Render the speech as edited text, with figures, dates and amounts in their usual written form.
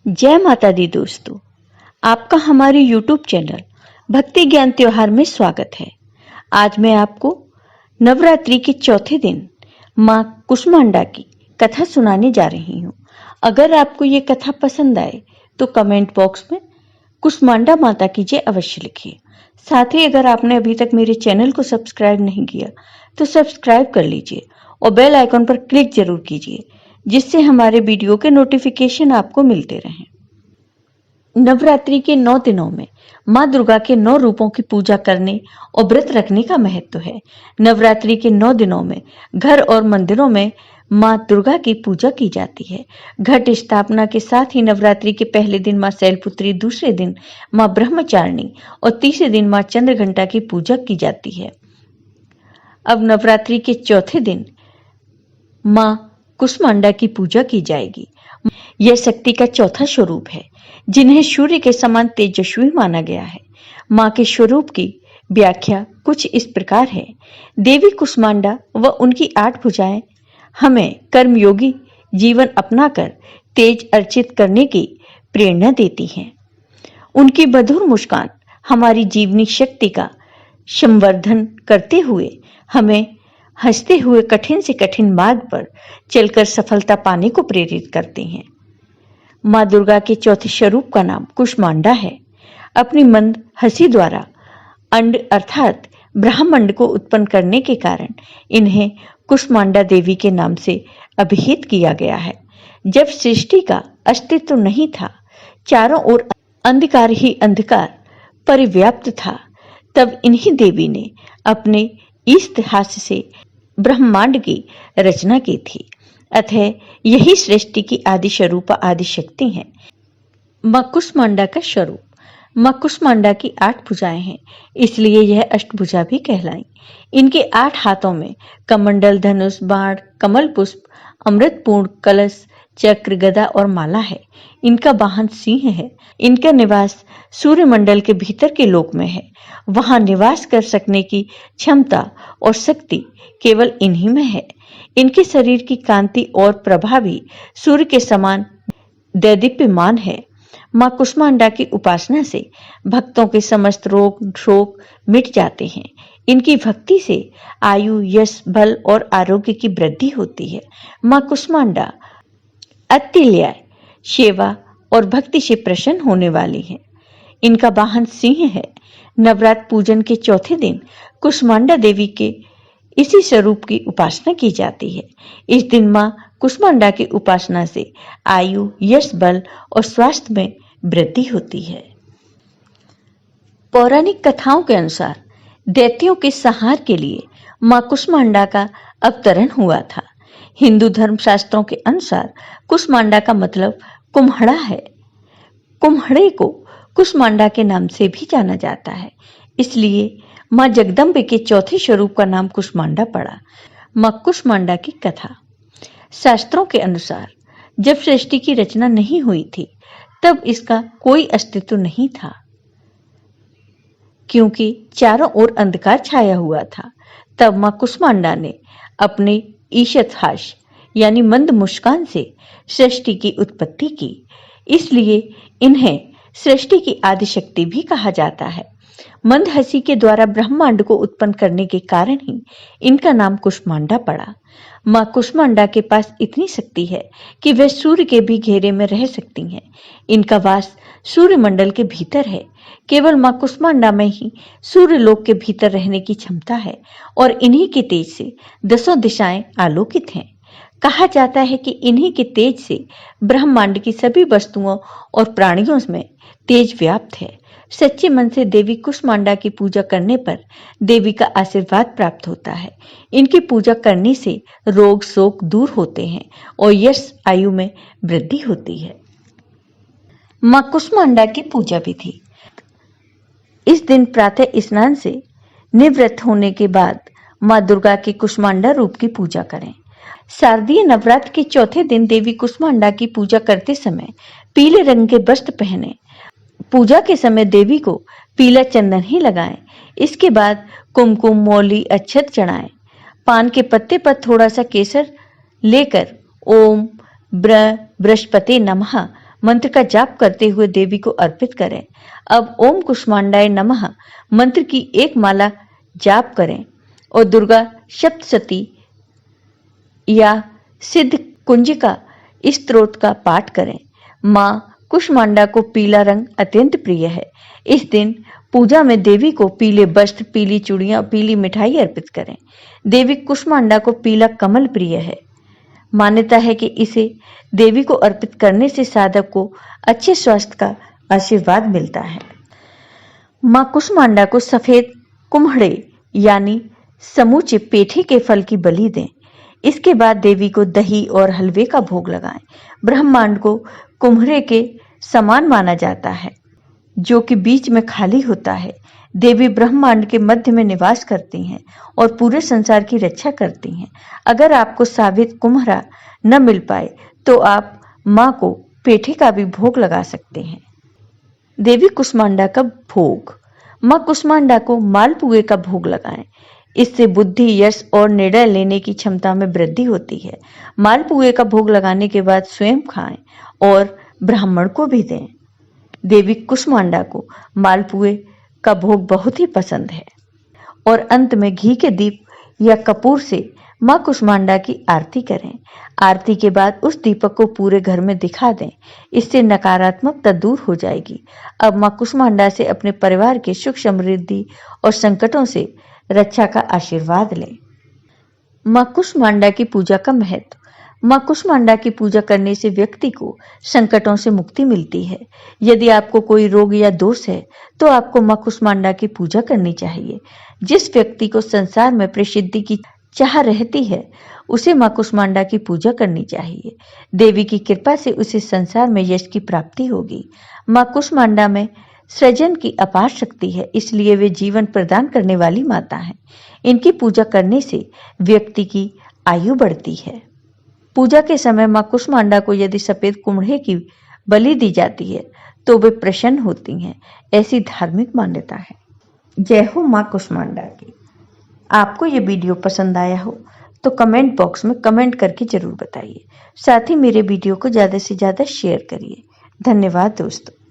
जय माता दी दोस्तों, आपका हमारे YouTube चैनल भक्ति ज्ञान त्योहार में स्वागत है। आज मैं आपको नवरात्रि के चौथे दिन माँ कुष्मांडा की कथा सुनाने जा रही हूँ। अगर आपको ये कथा पसंद आए तो कमेंट बॉक्स में कुष्मांडा माता की जय अवश्य लिखिए। साथ ही अगर आपने अभी तक मेरे चैनल को सब्सक्राइब नहीं किया तो सब्सक्राइब कर लीजिए और बेल आइकन पर क्लिक जरूर कीजिए, जिससे हमारे वीडियो के नोटिफिकेशन आपको मिलते रहें। नवरात्रि के 9 दिनों में माँ दुर्गा के 9 रूपों की पूजा करने और व्रत रखने का महत्व है। नवरात्रि के 9 दिनों में घर और मंदिरों में माँ दुर्गा की पूजा की जाती है। घट स्थापना के साथ ही नवरात्रि के पहले दिन माँ शैलपुत्री, दूसरे दिन माँ ब्रह्मचारिणी और तीसरे दिन माँ चंद्रघंटा की पूजा की जाती है। अब नवरात्रि के चौथे दिन माँ कुष्मांडा की पूजा की जाएगी। यह शक्ति का चौथा स्वरूप है, जिन्हें सूर्य के समान तेजस्वी माना गया है। माँ के स्वरूप की व्याख्या कुछ इस प्रकार है। देवी कुष्मांडा व उनकी 8 भुजाएं हमें कर्मयोगी जीवन अपनाकर तेज अर्जित करने की प्रेरणा देती हैं। उनकी मधुर मुस्कान हमारी जीवनी शक्ति का संवर्धन करते हुए हमें हंसते हुए कठिन से कठिन मार्ग पर चलकर सफलता पाने को प्रेरित करते हैं। माँ दुर्गा के चौथे स्वरूप का नाम कुष्मांडा है। अपनी मंद हंसी द्वारा अंड अर्थात ब्रह्मांड को उत्पन्न करने के कारण इन्हें कुष्मांडा देवी के नाम से अभिहित किया गया है। जब सृष्टि का अस्तित्व नहीं था, चारों ओर अंधकार ही अंधकार परिव्याप्त था, तब इन्हीं देवी ने अपने इतिहास से ब्रह्मांड की रचना की थी। अतः यही सृष्टि की आदि स्वरूप आदि शक्ति है। माँ कुष्मांडा का स्वरूप। माँ कुष्मांडा की 8 भुजाएं हैं, इसलिए यह अष्टभुजा भी कहलाई। इनके 8 हाथों में कमंडल, धनुष, बाण, कमल पुष्प, अमृतपूर्ण कलश, चक्र, गदा और माला है। इनका वाहन सिंह है। इनका निवास सूर्यमंडल के भीतर के लोक में है। वहां निवास कर सकने की क्षमता और शक्ति केवल इन्हीं में है। इनके शरीर की कांति और प्रभा भी सूर्य के समान दैदीप्यमान है। माँ कुष्मांडा की उपासना से भक्तों के समस्त रोग शोक मिट जाते हैं। इनकी भक्ति से आयु, यश, बल और आरोग्य की वृद्धि होती है। माँ कुष्मांडा अत्युल्य सेवा और भक्ति से प्रसन्न होने वाली है। इनका वाहन सिंह है। नवरात्र पूजन के चौथे दिन कुष्मांडा देवी के इसी स्वरूप की उपासना की जाती है। इस दिन माँ कुष्मांडा की उपासना से आयु, यश, बल और स्वास्थ्य में वृद्धि होती है। पौराणिक कथाओं के अनुसार दैत्यों के संहार के लिए माँ कुष्मांडा का अवतरण हुआ था। हिंदू धर्म शास्त्रों के अनुसार कुष्मांडा का मतलब कुम्हड़ा है। कुम्हड़े को कुष्मांडा के नाम से भी जाना जाता है, इसलिए माँ जगदम्बे के चौथे स्वरूप का नाम कुष्मांडा पड़ा। माँ कुष्मांडा की कथा। शास्त्रों के अनुसार जब सृष्टि की रचना नहीं हुई थी, तब इसका कोई अस्तित्व नहीं था, क्योंकि चारों ओर अंधकार छाया हुआ था। तब माँ कुष्मांडा ने अपने ईशत हास्य यानी मंद मुस्कान से सृष्टि की उत्पत्ति की, इसलिए इन्हें सृष्टि की आदि शक्ति भी कहा जाता है। मंद हंसी के द्वारा ब्रह्मांड को उत्पन्न करने के कारण ही इनका नाम कुष्मांडा पड़ा। माँ कुष्मांडा के पास इतनी शक्ति है कि वह सूर्य के भी घेरे में रह सकती हैं। इनका वास सूर्यमंडल के भीतर है। केवल माँ कुष्मांडा में ही सूर्य लोक के भीतर रहने की क्षमता है और इन्हीं के तेज से 10 दिशाएं आलोकित हैं। कहा जाता है कि इन्हीं के तेज से ब्रह्मांड की सभी वस्तुओं और प्राणियों में तेज व्याप्त है। सच्चे मन से देवी कुष्मांडा की पूजा करने पर देवी का आशीर्वाद प्राप्त होता है। इनकी पूजा करने से रोग शोक दूर होते हैं और यश आयु में वृद्धि होती है। माँ कुष्मांडा की पूजा विधि। इस दिन प्रातः स्नान से निवृत्त होने के बाद माँ दुर्गा के कुष्मांडा रूप की पूजा करें। शारदीय नवरात्र के चौथे दिन देवी कुष्मांडा की पूजा करते समय पीले रंग के वस्त्र पहने। पूजा के समय देवी को पीला चंदन ही लगाएं। इसके बाद कुमकुम, मौली, अक्षत चढ़ाएं। पान के पत्ते पर थोड़ा सा केसर लेकर ओम बृहस्पति नमः मंत्र का जाप करते हुए देवी को अर्पित करें। अब ओम कुष्मांडाय नमः मंत्र की एक माला जाप करें और दुर्गा सप्तशती या सिद्ध कुंजिका स्तोत्र का पाठ करें। मां कुष्मांडा को पीला रंग अत्यंत प्रिय है। इस दिन पूजा में देवी को पीले वस्त्र, पीली चूड़ियां, पीली मिठाई अर्पित करें। देवी कुष्मांडा को पीला कमल प्रिय है। मान्यता है कि इसे देवी को अर्पित करने से साधक को अच्छे स्वास्थ्य का आशीर्वाद मिलता है। मां कुष्मांडा को सफेद कुम्हड़े यानी समूचे पेठे के फल की बलि दें। इसके बाद देवी को दही और हलवे का भोग लगाएं। ब्रह्मांड को कुम्हरे के समान माना जाता है, जो कि बीच में खाली होता है। देवी ब्रह्मांड के मध्य में निवास करती हैं और पूरे संसार की रक्षा करती हैं। अगर आपको साबित कुम्हरा न मिल पाए तो आप मां को पेठे का भी भोग लगा सकते हैं। देवी कुष्मांडा का भोग। मां कुष्मांडा को मालपुए का भोग लगाएं। इससे बुद्धि, यश और निर्णय लेने की क्षमता में वृद्धि होती है। मालपुए का भोग लगाने के बाद स्वयं खाएं और ब्राह्मण को भी दें। देवी कुष्मांडा को मालपुए का भोग बहुत ही पसंद है। और अंत में घी के दीप या कपूर से मां कुष्मांडा की आरती करें। आरती के बाद उस दीपक को पूरे घर में दिखा दें। इससे नकारात्मकता दूर हो जाएगी। अब मां कुष्मांडा से अपने परिवार के सुख, समृद्धि और संकटों से रक्षा का आशीर्वाद लें। मां कुष्मांडा की पूजा का महत्व। मां कुष्मांडा की पूजा करने से व्यक्ति को संकटों से मुक्ति मिलती है। यदि आपको कोई रोग या दोष है तो आपको मां कुष्मांडा की पूजा करनी चाहिए। जिस व्यक्ति को संसार में प्रसिद्धि की चाह रहती है उसे मां कुष्मांडा की पूजा करनी चाहिए। देवी की कृपा से उसे संसार में यश की प्राप्ति होगी। मां कुष्मांडा में सृजन की अपार शक्ति है, इसलिए वे जीवन प्रदान करने वाली माता हैं। इनकी पूजा करने से व्यक्ति की आयु बढ़ती है। पूजा के समय मां कुष्मांडा को यदि सफेद कुम्हड़े की बलि दी जाती है तो वे प्रसन्न होती हैं। ऐसी धार्मिक मान्यता है। जय हो मां कुष्मांडा की। आपको ये वीडियो पसंद आया हो तो कमेंट बॉक्स में कमेंट करके जरूर बताइए। साथ ही मेरे वीडियो को ज़्यादा से ज़्यादा शेयर करिए। धन्यवाद दोस्तों।